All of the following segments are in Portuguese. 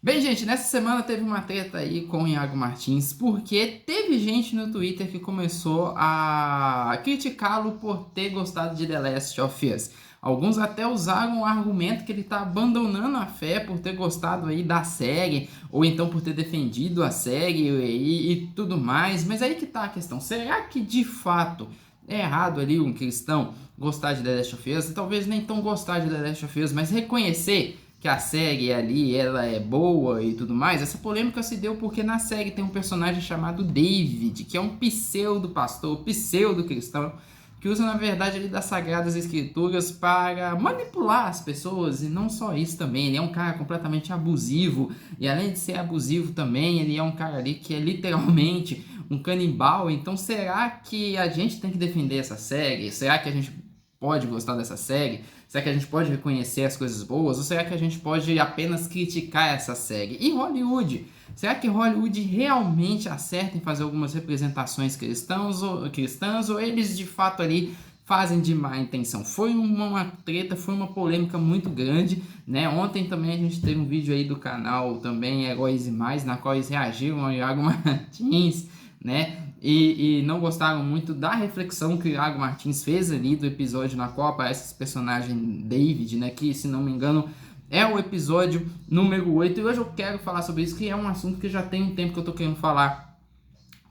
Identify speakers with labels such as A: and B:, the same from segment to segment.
A: Bem, gente, nessa semana teve uma treta aí com o Iago Martins, porque teve gente no Twitter que começou a criticá-lo por ter gostado de The Last of Us. Alguns até usaram o argumento que ele está abandonando a fé por ter gostado aí da série, ou então por ter defendido a série e tudo mais. Mas aí que tá a questão, será que de fato é errado ali um cristão gostar de The Last of Us? Talvez nem tão gostar de The Last of Us, mas reconhecer que a série ali ela é boa e tudo mais. Essa polêmica se deu porque na série tem um personagem chamado David, que é um pseudo pastor, pseudo cristão, que usa na verdade ali das Sagradas Escrituras para manipular as pessoas. E não só isso também, ele é um cara completamente abusivo, e além de ser abusivo também, ele é um cara ali que é literalmente um canibal. Então será que a gente tem que defender essa série? Será que a gente pode gostar dessa série? Será que a gente pode reconhecer as coisas boas? Ou será que a gente pode apenas criticar essa série? E Hollywood? Será que Hollywood realmente acerta em fazer algumas representações cristãs ou eles de fato ali fazem de má intenção? Foi uma treta, foi uma polêmica muito grande, né? Ontem também a gente teve um vídeo aí do canal também Heróis e Mais, na qual eles reagiram ao Iago Martins, né? E não gostaram muito da reflexão que o Iago Martins fez ali do episódio na qual aparece esse personagem David, né? Que, se não me engano, é o episódio número 8. E hoje eu quero falar sobre isso, que é um assunto que já tem um tempo que eu tô querendo falar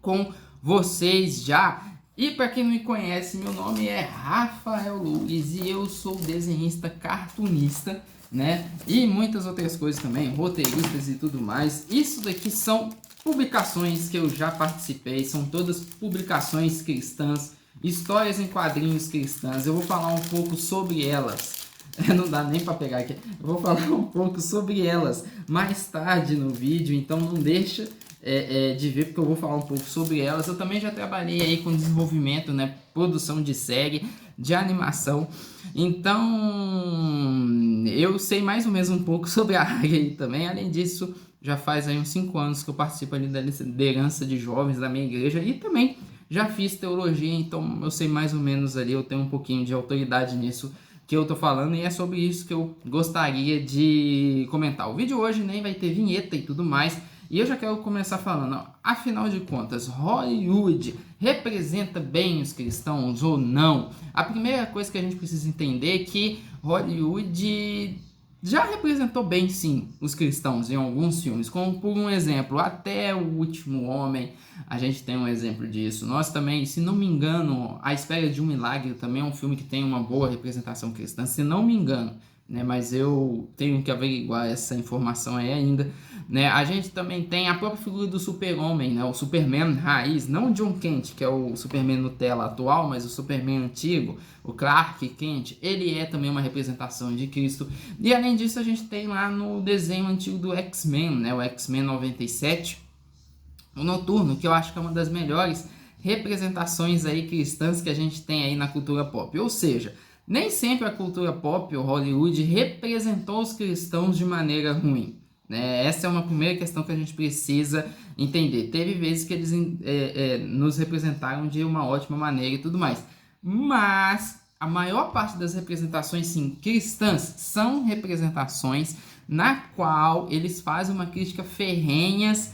A: com vocês já. E para quem não me conhece, meu nome é Rafael Luiz e eu sou desenhista cartunista, né? E muitas outras coisas também, roteiristas e tudo mais. Isso daqui são publicações que eu já participei, são todas publicações cristãs, histórias em quadrinhos cristãs. Eu vou falar um pouco sobre elas. Não dá nem para pegar aqui. Eu vou falar um pouco sobre elas mais tarde no vídeo, então não deixa de ver, porque eu vou falar um pouco sobre elas. Eu também já trabalhei aí com desenvolvimento, né, produção de série, de animação. Então, eu sei mais ou menos um pouco sobre a área aí também. Além disso, já faz aí uns 5 anos que eu participo ali da liderança de jovens da minha igreja e também já fiz teologia, então eu sei mais ou menos ali, eu tenho um pouquinho de autoridade nisso que eu tô falando, e é sobre isso que eu gostaria de comentar. O vídeo hoje nem vai ter vinheta e tudo mais, e eu já quero começar falando, ó, afinal de contas, Hollywood representa bem os cristãos ou não? A primeira coisa que a gente precisa entender é que Hollywood já representou bem, sim, os cristãos em alguns filmes, como por um exemplo, Até o Último Homem, a gente tem um exemplo disso. Nós também, se não me engano, A Espera de um Milagre também é um filme que tem uma boa representação cristã, se não me engano, né? Mas eu tenho que averiguar essa informação aí ainda, né? A gente também tem a própria figura do Super-Homem, né? O Superman raiz, não o John Kent, que é o Superman Nutella atual, mas o Superman antigo, o Clark Kent, ele é também uma representação de Cristo. E além disso, a gente tem lá no desenho antigo do X-Men, né? O X-Men 97, o Noturno, que eu acho que é uma das melhores representações aí cristãs que a gente tem aí na cultura pop. Ou seja, nem sempre a cultura pop ou Hollywood representou os cristãos de maneira ruim, né? Essa é uma primeira questão que a gente precisa entender. Teve vezes que eles nos representaram de uma ótima maneira e tudo mais, mas a maior parte das representações, sim, cristãs, são representações na qual eles fazem uma crítica ferrenhas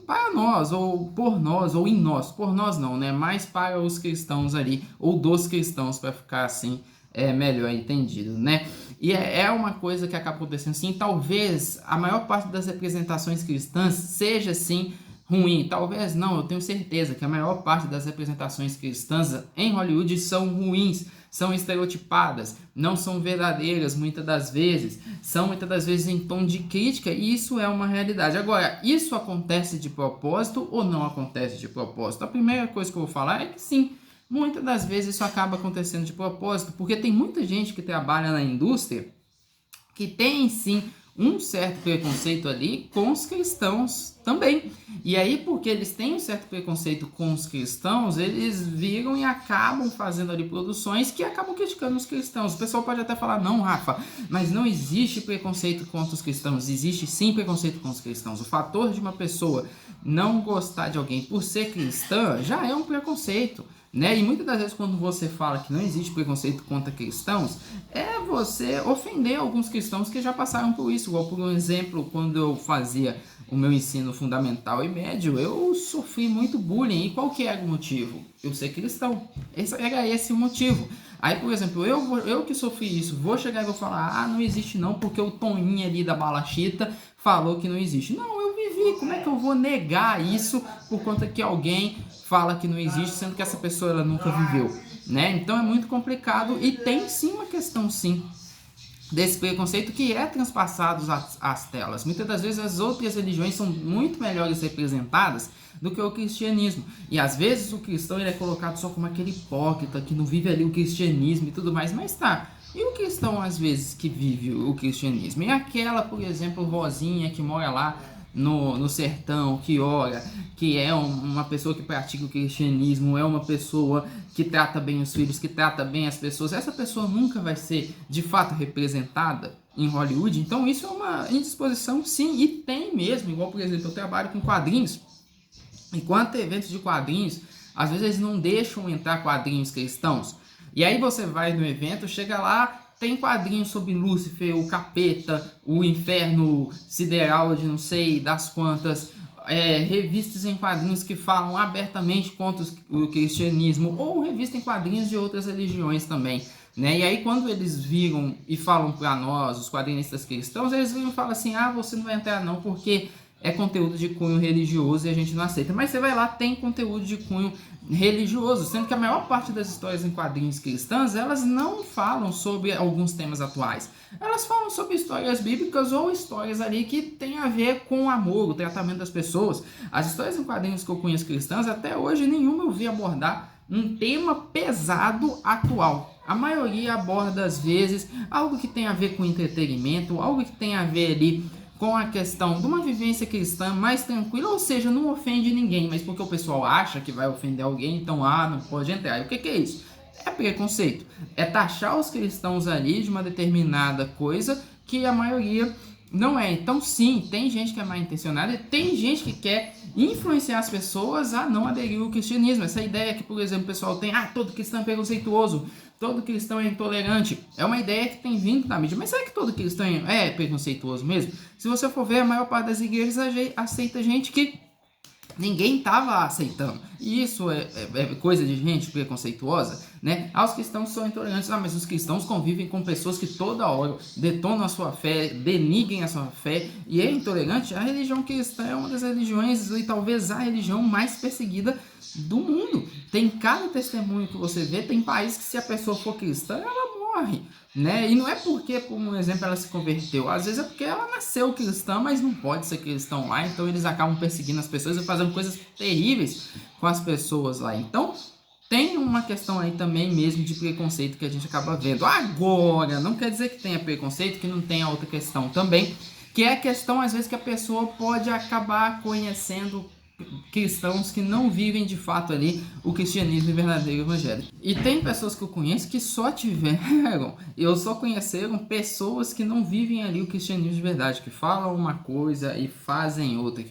A: para nós, ou por nós, ou em nós. Por nós não, né? Mais para os cristãos ali, ou dos cristãos, para ficar assim melhor entendido, né? E é uma coisa que acaba acontecendo assim. Talvez a maior parte das representações cristãs seja assim ruim. Talvez não, eu tenho certeza que a maior parte das representações cristãs em Hollywood são ruins, são estereotipadas, não são verdadeiras muitas das vezes, são muitas das vezes em tom de crítica, e isso é uma realidade. Agora, isso acontece de propósito ou não acontece de propósito? A primeira coisa que eu vou falar é que sim, muitas das vezes isso acaba acontecendo de propósito, porque tem muita gente que trabalha na indústria que tem sim um certo preconceito ali com os cristãos também. E aí, porque eles têm um certo preconceito com os cristãos, eles viram e acabam fazendo ali produções que acabam criticando os cristãos. O pessoal pode até falar, não, Rafa, mas não existe preconceito contra os cristãos. Existe sim preconceito com os cristãos. O fator de uma pessoa não gostar de alguém por ser cristã já é um preconceito, né? E muitas das vezes quando você fala que não existe preconceito contra cristãos, é você ofender alguns cristãos que já passaram por isso. Igual, por um exemplo, quando eu fazia o meu ensino fundamental e médio, eu sofri muito bullying. E qual que era o motivo? Eu ser cristão. Era esse o motivo. Aí, por exemplo, eu que sofri isso, vou chegar e vou falar, ah, não existe não, porque o Toninho ali da Balachita falou que não existe. Não, eu vivi, como é que eu vou negar isso por conta que alguém fala que não existe, sendo que essa pessoa ela nunca viveu, né? Então é muito complicado e tem sim uma questão sim desse preconceito que é transpassado às telas. Muitas das vezes as outras religiões são muito melhores representadas do que o cristianismo. E às vezes o cristão ele é colocado só como aquele hipócrita que não vive ali o cristianismo e tudo mais, mas tá. E o cristão às vezes que vive o cristianismo? E aquela, por exemplo, vozinha que mora lá no sertão, que ora, que é uma pessoa que pratica o cristianismo, é uma pessoa que trata bem os filhos, que trata bem as pessoas, essa pessoa nunca vai ser de fato representada em Hollywood. Então isso é uma indisposição sim, e tem mesmo, igual por exemplo, eu trabalho com quadrinhos, enquanto eventos de quadrinhos, às vezes eles não deixam entrar quadrinhos cristãos, e aí você vai no evento, chega lá, tem quadrinhos sobre Lúcifer, o capeta, o inferno sideral de não sei das quantas, revistas em quadrinhos que falam abertamente contra o cristianismo, ou revista em quadrinhos de outras religiões também, né? E aí quando eles viram e falam para nós, os quadrinistas cristãos, eles viram e falam assim, ah, você não vai entrar não, porque é conteúdo de cunho religioso e a gente não aceita. Mas você vai lá, tem conteúdo de cunho religioso, sendo que a maior parte das histórias em quadrinhos cristãs, elas não falam sobre alguns temas atuais. Elas falam sobre histórias bíblicas ou histórias ali que tem a ver com o amor, o tratamento das pessoas. As histórias em quadrinhos que eu conheço cristãs, até hoje nenhuma eu vi abordar um tema pesado atual. A maioria aborda às vezes algo que tem a ver com entretenimento, algo que tem a ver ali com a questão de uma vivência cristã mais tranquila, ou seja, não ofende ninguém, mas porque o pessoal acha que vai ofender alguém, então, não pode entrar. E o que é isso? É preconceito. É taxar os cristãos ali de uma determinada coisa que a maioria não é. Então, sim, tem gente que é mal intencionada e tem gente que quer influenciar as pessoas a não aderir ao cristianismo. Essa ideia que, por exemplo, o pessoal tem, todo cristão é preconceituoso, todo cristão é intolerante, é uma ideia que tem vindo da mídia. Mas será que todo cristão é preconceituoso mesmo? Se você for ver, a maior parte das igrejas aceita gente que ninguém estava aceitando. E isso é coisa de gente preconceituosa, né? Os cristãos são intolerantes. Mas os cristãos convivem com pessoas que toda hora detonam a sua fé, deniguem a sua fé e é intolerante. A religião cristã é uma das religiões e talvez a religião mais perseguida do mundo. Tem cada testemunho que você vê, tem países que se a pessoa for cristã, ela morre, né? E não é porque, por um exemplo, ela se converteu. Às vezes é porque ela nasceu cristã, mas não pode ser cristão lá. Então eles acabam perseguindo as pessoas e fazendo coisas terríveis com as pessoas lá. Então tem uma questão aí também mesmo de preconceito que a gente acaba vendo. Agora, não quer dizer que tenha preconceito, que não tenha outra questão também, que é a questão às vezes que a pessoa pode acabar conhecendo cristãos que não vivem de fato ali o cristianismo verdadeiro evangélico. E tem pessoas que eu conheço que só conheceram pessoas que não vivem ali o cristianismo de verdade, que falam uma coisa e fazem outra,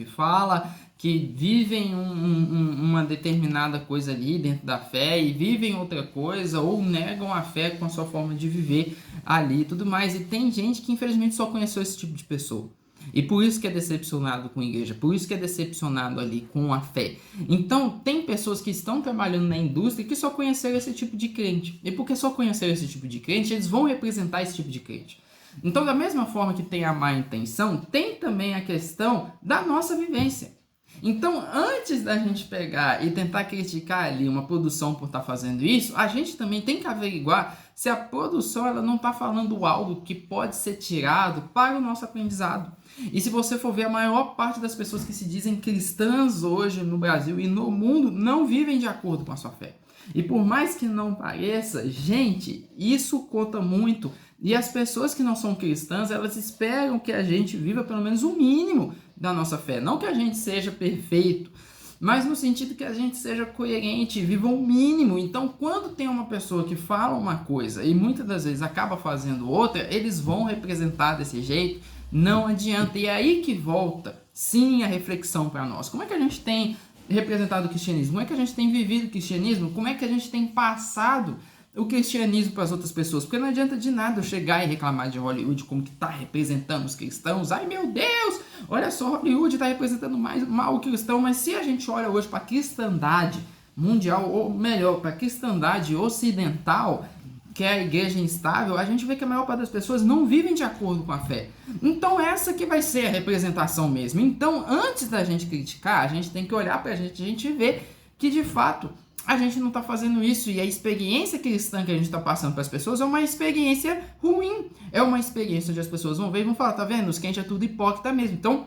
A: que vivem uma determinada coisa ali dentro da fé e vivem outra coisa, ou negam a fé com a sua forma de viver ali e tudo mais. E tem gente que infelizmente só conheceu esse tipo de pessoa. E por isso que é decepcionado com a igreja, por isso que é decepcionado ali com a fé. Então, tem pessoas que estão trabalhando na indústria que só conheceram esse tipo de crente. E porque só conheceram esse tipo de crente, eles vão representar esse tipo de crente. Então, da mesma forma que tem a má intenção, tem também a questão da nossa vivência. Então, antes da gente pegar e tentar criticar ali uma produção por estar fazendo isso, a gente também tem que averiguar se a produção ela não está falando algo que pode ser tirado para o nosso aprendizado. E se você for ver, a maior parte das pessoas que se dizem cristãs hoje no Brasil e no mundo não vivem de acordo com a sua fé. E por mais que não pareça, gente, isso conta muito. E as pessoas que não são cristãs, elas esperam que a gente viva pelo menos o mínimo da nossa fé. Não que a gente seja perfeito, mas no sentido que a gente seja coerente, viva o mínimo. Então, quando tem uma pessoa que fala uma coisa e muitas das vezes acaba fazendo outra, eles vão representar desse jeito, não adianta. E é aí que volta, sim, a reflexão para nós. Como é que a gente tem representado o cristianismo? Como é que a gente tem vivido o cristianismo? Como é que a gente tem passado o cristianismo para as outras pessoas? Porque não adianta de nada eu chegar e reclamar de Hollywood como que está representando os cristãos. Ai meu Deus, olha só, Hollywood está representando mais mal o cristão. Mas se a gente olha hoje para a cristandade mundial, ou melhor, para a cristandade ocidental, que é a igreja instável, a gente vê que a maior parte das pessoas não vivem de acordo com a fé. Então essa que vai ser a representação mesmo. Então antes da gente criticar, a gente tem que olhar para a gente vê que de fato a gente não está fazendo isso, e a experiência cristã que a gente está passando para as pessoas é uma experiência ruim, é uma experiência onde as pessoas vão ver e vão falar, tá vendo, os crentes é tudo hipócrita mesmo. Então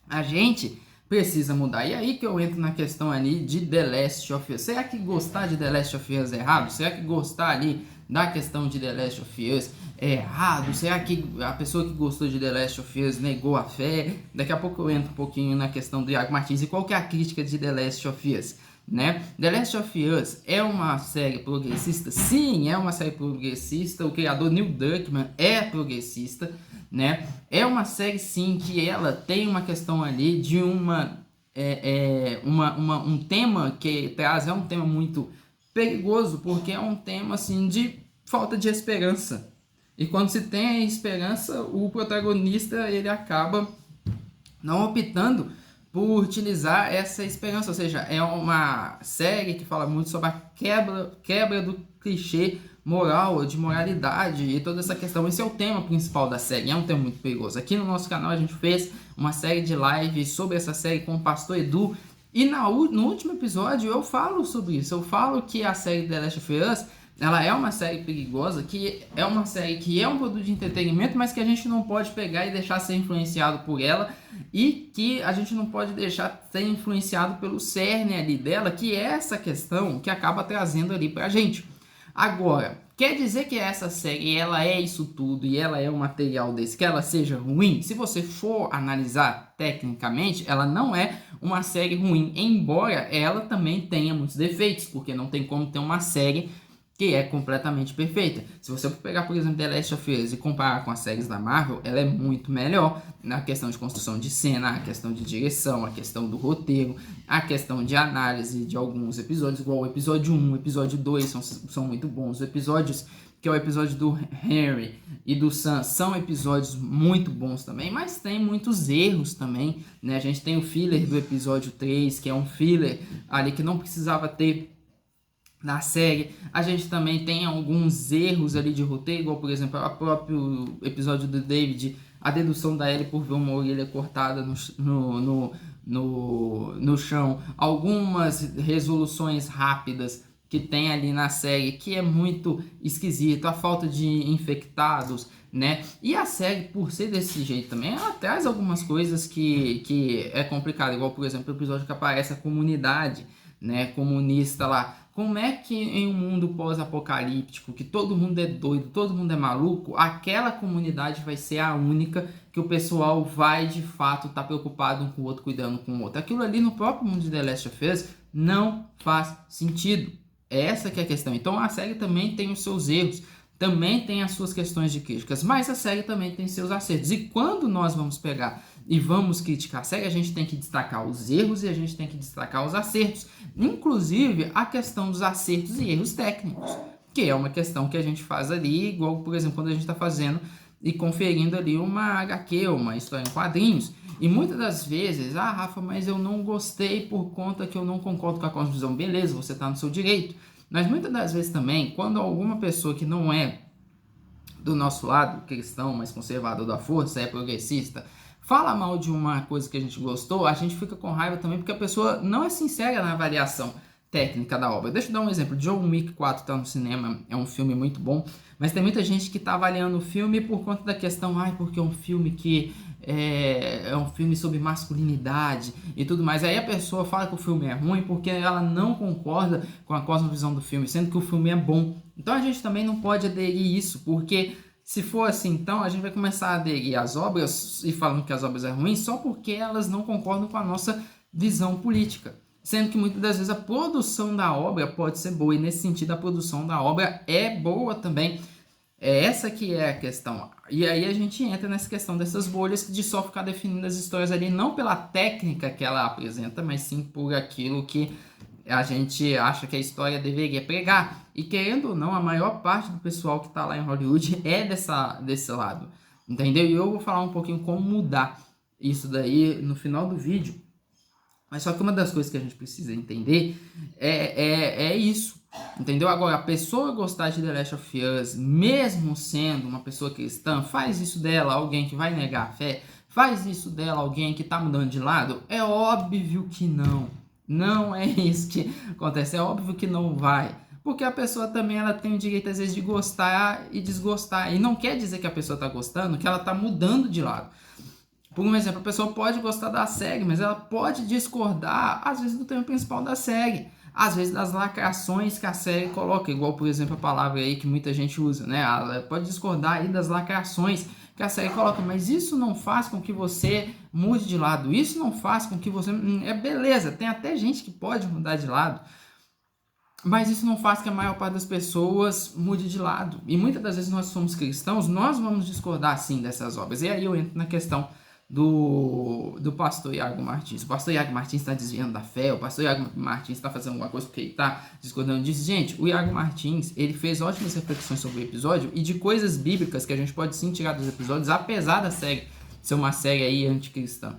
A: a gente precisa mudar. E aí que eu entro na questão ali de The Last of Us. Será que gostar de The Last of Us é errado? Será que gostar ali da questão de The Last of Us é errado? Será que a pessoa que gostou de The Last of Us negou a fé? Daqui a pouco eu entro um pouquinho na questão do Iago Martins e qual que é a crítica de The Last of Us, né? The Last of Us é uma série progressista? Sim, é uma série progressista. O criador Neil Druckmann é progressista, né? É uma série sim que ela tem uma questão ali de um tema que traz, é um tema muito perigoso, porque é um tema assim de falta de esperança. E quando se tem a esperança, o protagonista ele acaba não optando por utilizar essa esperança, ou seja, é uma série que fala muito sobre a quebra do clichê moral, de moralidade e toda essa questão. Esse é o tema principal da série, é um tema muito perigoso. Aqui no nosso canal a gente fez uma série de lives sobre essa série com o pastor Edu, e no último episódio eu falo sobre isso. Eu falo que a série The Last of Us, ela é uma série perigosa, que é uma série que é um produto de entretenimento, mas que a gente não pode pegar e deixar ser influenciado por ela, e que a gente não pode deixar ser influenciado pelo cerne ali dela, que é essa questão que acaba trazendo ali pra gente. Agora, quer dizer que essa série, ela é isso tudo e ela é um material desse, que ela seja ruim? Se você for analisar tecnicamente, ela não é uma série ruim, embora ela também tenha muitos defeitos, porque não tem como ter uma série que é completamente perfeita. Se você pegar, por exemplo, The Last of Us e comparar com as séries da Marvel, ela é muito melhor na questão de construção de cena, a questão de direção, a questão do roteiro, a questão de análise de alguns episódios, igual o episódio 1, o episódio 2 são muito bons. Os episódios, que é o episódio do Henry e do Sam, são episódios muito bons também, mas tem muitos erros também, né? A gente tem o filler do episódio 3, que é um filler ali que não precisava ter na série. A gente também tem alguns erros ali de roteiro, igual por exemplo o próprio episódio do David, a dedução da Ellie por ver uma orelha cortada no chão, algumas resoluções rápidas que tem ali na série, que é muito esquisito, a falta de infectados, né? E a série, por ser desse jeito também, ela traz algumas coisas que é complicado, igual por exemplo o episódio que aparece a comunidade, né, comunista lá. Como é que em um mundo pós-apocalíptico, que todo mundo é doido, todo mundo é maluco, aquela comunidade vai ser a única que o pessoal vai de fato estar preocupado um com o outro, cuidando com o outro? Aquilo ali no próprio mundo de The Last of Us não faz sentido. Essa que é a questão. Então a série também tem os seus erros, também tem as suas questões de críticas, mas a série também tem seus acertos. E quando nós vamos pegar e vamos criticar a série, a gente tem que destacar os erros e a gente tem que destacar os acertos, inclusive a questão dos acertos e erros técnicos, que é uma questão que a gente faz ali, igual por exemplo quando a gente está fazendo e conferindo ali uma HQ, uma história em quadrinhos, e muitas das vezes, Rafa, mas eu não gostei por conta que eu não concordo com a cosmovisão. Beleza, você está no seu direito, mas muitas das vezes também, quando alguma pessoa que não é do nosso lado, cristão, mais conservador da força, é progressista, fala mal de uma coisa que a gente gostou, a gente fica com raiva também porque a pessoa não é sincera na avaliação técnica da obra. Deixa eu dar um exemplo. John Wick 4 está no cinema, é um filme muito bom, mas tem muita gente que está avaliando o filme por conta da questão, porque é um filme que é um filme sobre masculinidade e tudo mais. Aí a pessoa fala que o filme é ruim porque ela não concorda com a cosmovisão do filme, sendo que o filme é bom. Então a gente também não pode aderir isso, porque se for assim, então a gente vai começar a aderir às obras e falando que as obras são ruins só porque elas não concordam com a nossa visão política. Sendo que muitas das vezes a produção da obra pode ser boa, e nesse sentido a produção da obra é boa também. É essa que é a questão. E aí a gente entra nessa questão dessas bolhas de só ficar definindo as histórias ali, não pela técnica que ela apresenta, mas sim por aquilo que a gente acha que a história deveria pregar. E querendo ou não, a maior parte do pessoal que está lá em Hollywood é desse lado. Entendeu? E eu vou falar um pouquinho como mudar isso daí no final do vídeo. Mas só que uma das coisas que a gente precisa entender é isso. Entendeu? Agora, a pessoa gostar de The Last of Us, mesmo sendo uma pessoa cristã, faz isso dela alguém que vai negar a fé? Faz isso dela alguém que está mudando de lado? É óbvio que não. Não é isso que acontece. É óbvio que não vai. Porque a pessoa também ela tem o direito, às vezes, de gostar e desgostar. E não quer dizer que a pessoa está gostando, que ela está mudando de lado. Por um exemplo, a pessoa pode gostar da série, mas ela pode discordar, às vezes, do tema principal da série. Às vezes, das lacrações que a série coloca, igual, por exemplo, a palavra aí que muita gente usa, né? Ela pode discordar aí das lacrações que a série coloca, mas isso não faz com que você mude de lado. Isso não faz com que você... beleza, tem até gente que pode mudar de lado, mas isso não faz que a maior parte das pessoas mude de lado. E muitas das vezes nós somos cristãos, nós vamos discordar sim dessas obras. E aí eu entro na questão do pastor Iago Martins. O pastor Iago Martins está desviando da fé, o pastor Iago Martins está fazendo alguma coisa porque ele está discordando disso. Gente, o Iago Martins, ele fez ótimas reflexões sobre o episódio e de coisas bíblicas que a gente pode sim tirar dos episódios, apesar da série ser uma série aí anticristã,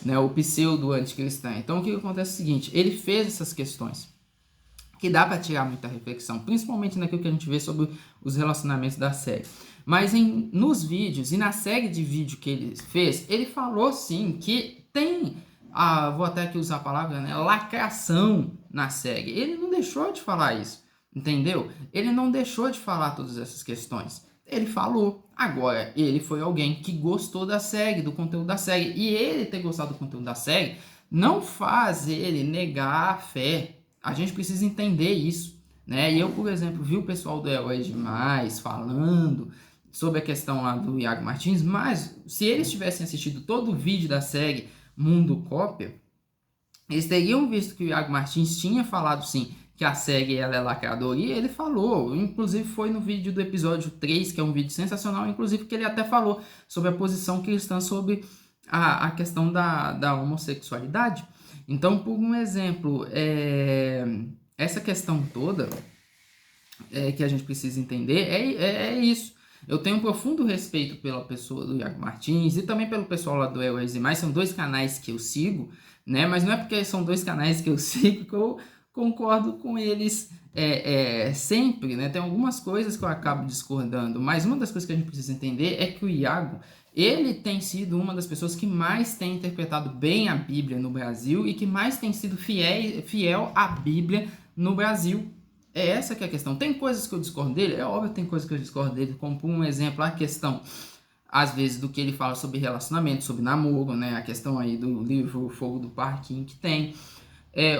A: né, o pseudo anticristã. Então o que acontece é o seguinte, ele fez essas questões que dá para tirar muita reflexão, principalmente naquilo que a gente vê sobre os relacionamentos da série. Mas nos vídeos e na série de vídeo que ele fez, ele falou sim que tem, vou até aqui usar a palavra, né, lacração na série. Ele não deixou de falar isso, entendeu? Ele não deixou de falar todas essas questões. Ele falou. Agora, ele foi alguém que gostou da série, do conteúdo da série. E ele ter gostado do conteúdo da série não faz ele negar a fé. A gente precisa entender isso, né? E eu, por exemplo, vi o pessoal do Heróis Demais falando sobre a questão lá do Iago Martins, mas se eles tivessem assistido todo o vídeo da série Mundo Cópia, eles teriam visto que o Iago Martins tinha falado sim que a série ela é lacradora, e ele falou, inclusive foi no vídeo do episódio 3, que é um vídeo sensacional, inclusive que ele até falou sobre a posição cristã sobre a questão da homossexualidade. Então, por um exemplo, essa questão toda que a gente precisa entender é isso. Eu tenho um profundo respeito pela pessoa do Iago Martins e também pelo pessoal lá do Heróis e Mais. São dois canais que eu sigo, né? Mas não é porque são dois canais que eu sigo que eu concordo com eles sempre, né? Tem algumas coisas que eu acabo discordando, mas uma das coisas que a gente precisa entender é que o Iago, ele tem sido uma das pessoas que mais tem interpretado bem a Bíblia no Brasil e que mais tem sido fiel à Bíblia no Brasil. É essa que é a questão. Tem coisas que eu discordo dele? É óbvio que tem coisas que eu discordo dele, como por um exemplo, a questão, às vezes, do que ele fala sobre relacionamento, sobre namoro, né? A questão aí do livro Fogo do Parquinho que tem.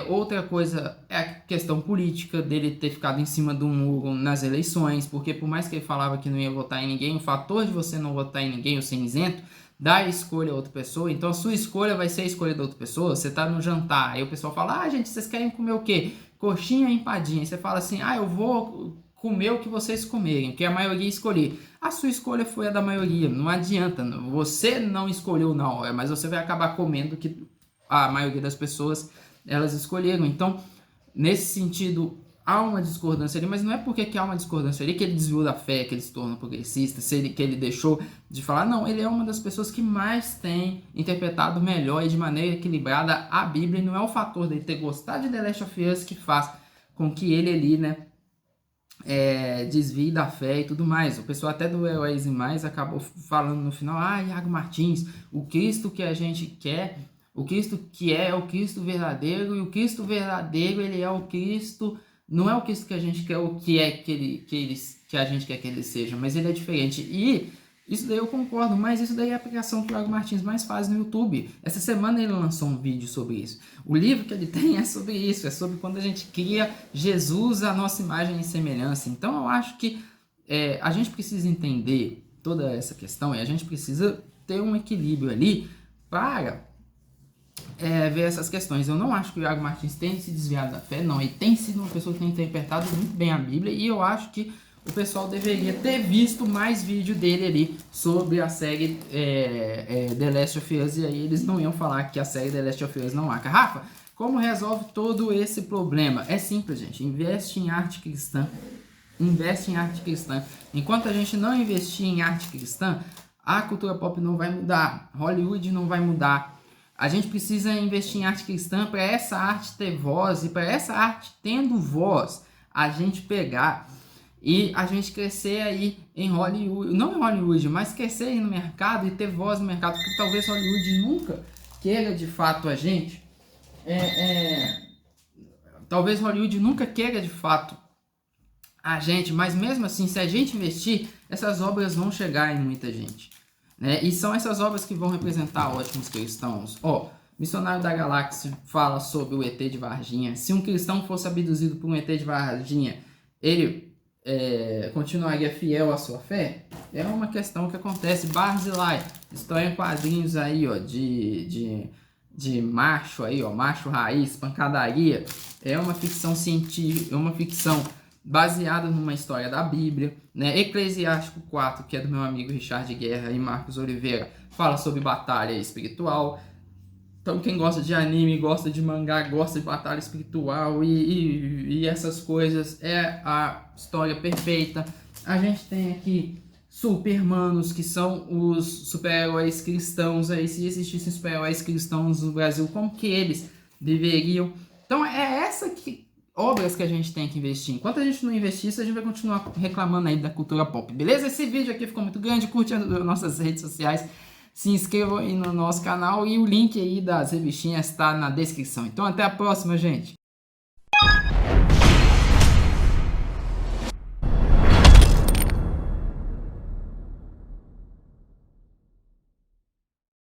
A: Outra coisa é a questão política, dele ter ficado em cima do muro nas eleições, porque por mais que ele falava que não ia votar em ninguém, o fator de você não votar em ninguém ou ser isento, dá a escolha a outra pessoa, então a sua escolha vai ser a escolha da outra pessoa. Você tá no jantar, aí o pessoal fala, gente, vocês querem comer o quê? Coxinha e empadinha. Você fala assim, eu vou comer o que vocês comerem, que a maioria escolher. A sua escolha foi a da maioria, não adianta, você não escolheu na hora, mas você vai acabar comendo o que a maioria das pessoas elas escolheram. Então, nesse sentido, há uma discordância ali, mas não é porque que há uma discordância ali que ele desviou da fé, que ele se torna progressista, que ele deixou de falar. Não, ele é uma das pessoas que mais tem interpretado melhor e de maneira equilibrada a Bíblia, e não é o fator dele ter gostado de The Last of Us que faz com que ele ali, né, desvie da fé e tudo mais. O pessoal até do Heróis e Mais acabou falando no final, Iago Martins, o Cristo que a gente quer, o Cristo que é o Cristo verdadeiro, e o Cristo verdadeiro, ele é o Cristo, não é o Cristo que a gente quer, o que é que a gente quer que ele seja, mas ele é diferente. E isso daí eu concordo, mas isso daí é a aplicação que o Iago Martins mais faz no YouTube. Essa semana ele lançou um vídeo sobre isso. O livro que ele tem é sobre isso, é sobre quando a gente cria Jesus à nossa imagem e semelhança. Então eu acho que a gente precisa entender toda essa questão e a gente precisa ter um equilíbrio ali para ver essas questões. Eu não acho que o Iago Martins tenha se desviado da fé, não. Ele tem sido uma pessoa que tem interpretado muito bem a Bíblia, e eu acho que o pessoal deveria ter visto mais vídeo dele ali sobre a série The Last of Us, e aí eles não iam falar que a série The Last of Us não marca. Rafa, como resolve todo esse problema? É simples, gente. Investe em arte cristã. Investe em arte cristã. Enquanto a gente não investir em arte cristã, a cultura pop não vai mudar. Hollywood não vai mudar. A gente precisa investir em arte cristã para essa arte ter voz, e para essa arte tendo voz, a gente pegar e a gente crescer aí em Hollywood, não em Hollywood, mas crescer aí no mercado e ter voz no mercado, porque talvez Hollywood nunca queira de fato a gente, talvez Hollywood nunca queira de fato a gente, mas mesmo assim, se a gente investir, essas obras vão chegar em muita gente, né? E são essas obras que vão representar ótimos cristãos. Missionário da Galáxia fala sobre o ET de Varginha. Se um cristão fosse abduzido por um ET de Varginha, ele continuaria fiel à sua fé? É uma questão que acontece. Barzilai, história em quadrinhos aí, de macho aí, macho raiz, pancadaria. É uma ficção científica, é uma ficção baseada numa história da Bíblia, né? Eclesiástico 4, que é do meu amigo Richard Guerra e Marcos Oliveira, fala sobre batalha espiritual. Então quem gosta de anime, gosta de mangá, gosta de batalha espiritual e essas coisas, é a história perfeita. A gente tem aqui Supermanos, que são os super-heróis cristãos aí. Se existissem super-heróis cristãos no Brasil, como que eles viveriam? Então obras que a gente tem que investir. Enquanto a gente não investir isso, a gente vai continuar reclamando aí da cultura pop, beleza? Esse vídeo aqui ficou muito grande, curte as nossas redes sociais, se inscrevam aí no nosso canal e o link aí das revistinhas está na descrição. Então até a próxima, gente!